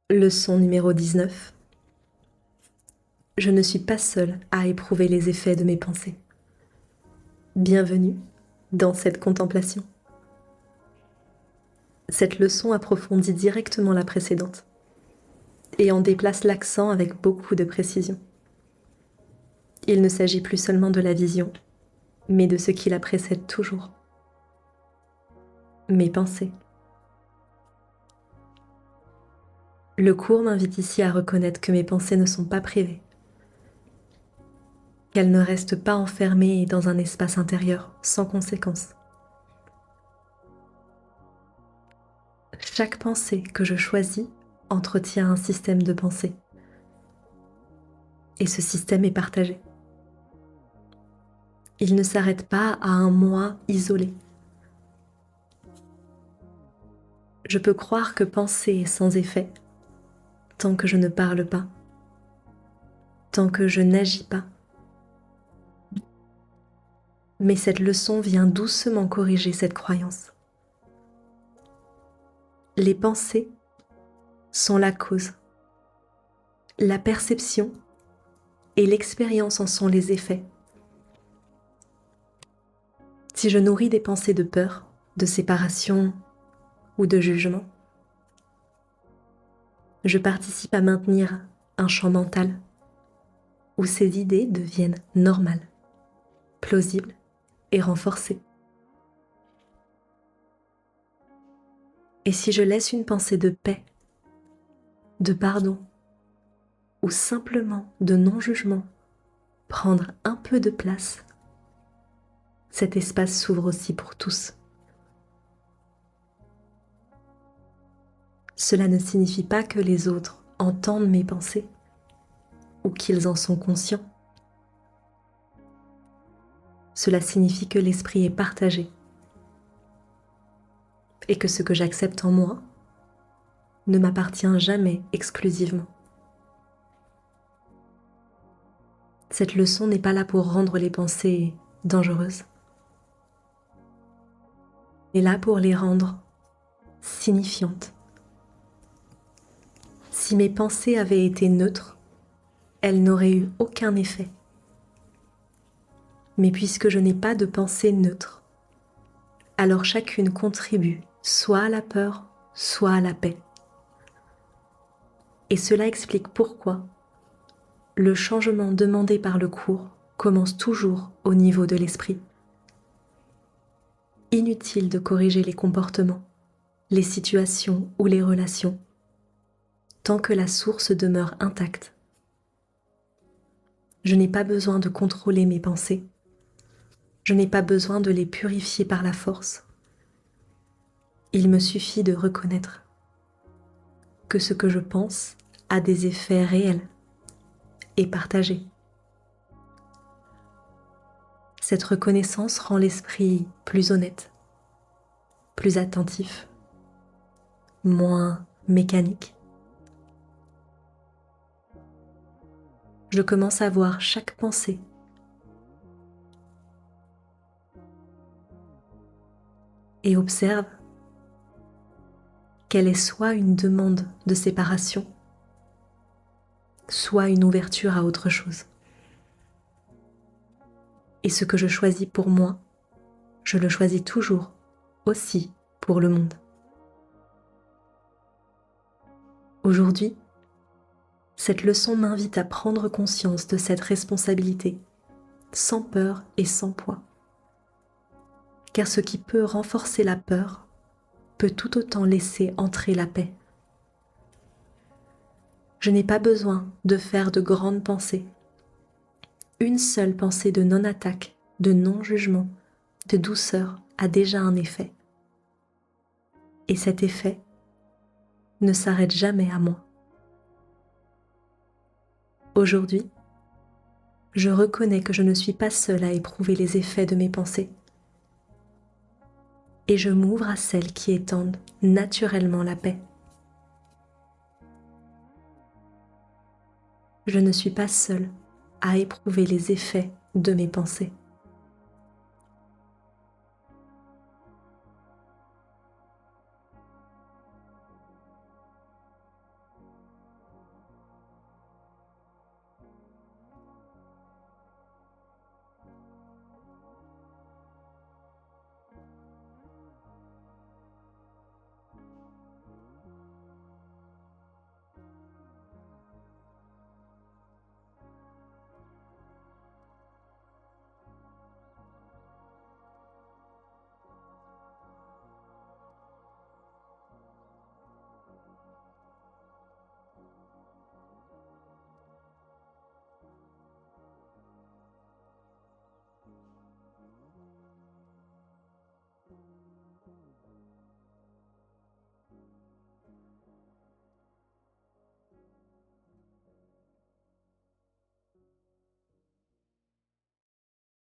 Leçon numéro 19. Je ne suis pas seule à éprouver les effets de mes pensées. Bienvenue dans cette contemplation. Cette leçon approfondit directement la précédente et en déplace l'accent avec beaucoup de précision. Il ne s'agit plus seulement de la vision, mais de ce qui la précède toujours. Mes pensées. Le cours m'invite ici à reconnaître que mes pensées ne sont pas privées, qu'elles ne restent pas enfermées dans un espace intérieur sans conséquence. Chaque pensée que je choisis entretient un système de pensée. Et ce système est partagé. Il ne s'arrête pas à un moi isolé. Je peux croire que penser est sans effet tant que je ne parle pas, tant que je n'agis pas. Mais cette leçon vient doucement corriger cette croyance. Les pensées sont la cause. La perception et l'expérience en sont les effets. Si je nourris des pensées de peur, de séparation ou de jugement, je participe à maintenir un champ mental où ces idées deviennent normales, plausibles et renforcées. Et si je laisse une pensée de paix, de pardon ou simplement de non-jugement prendre un peu de place, cet espace s'ouvre aussi pour tous. Cela ne signifie pas que les autres entendent mes pensées ou qu'ils en sont conscients. Cela signifie que l'esprit est partagé et que ce que j'accepte en moi ne m'appartient jamais exclusivement. Cette leçon n'est pas là pour rendre les pensées dangereuses, mais là pour les rendre signifiantes. Si mes pensées avaient été neutres, elles n'auraient eu aucun effet. Mais puisque je n'ai pas de pensée neutre, alors chacune contribue soit à la peur, soit à la paix. Et cela explique pourquoi le changement demandé par le cours commence toujours au niveau de l'esprit. Inutile de corriger les comportements, les situations ou les relations, tant que la source demeure intacte. Je n'ai pas besoin de contrôler mes pensées. Je n'ai pas besoin de les purifier par la force. Il me suffit de reconnaître que ce que je pense a des effets réels et partagés. Cette reconnaissance rend l'esprit plus honnête, plus attentif, moins mécanique. Je commence à voir chaque pensée et observe qu'elle est soit une demande de séparation, soit une ouverture à autre chose. Et ce que je choisis pour moi, je le choisis toujours aussi pour le monde. Aujourd'hui, cette leçon m'invite à prendre conscience de cette responsabilité, sans peur et sans poids. Car ce qui peut renforcer la peur peut tout autant laisser entrer la paix. Je n'ai pas besoin de faire de grandes pensées. Une seule pensée de non-attaque, de non-jugement, de douceur a déjà un effet. Et cet effet ne s'arrête jamais à moi. Aujourd'hui, je reconnais que je ne suis pas seule à éprouver les effets de mes pensées. Et je m'ouvre à celles qui étendent naturellement la paix. Je ne suis pas seule à éprouver les effets de mes pensées.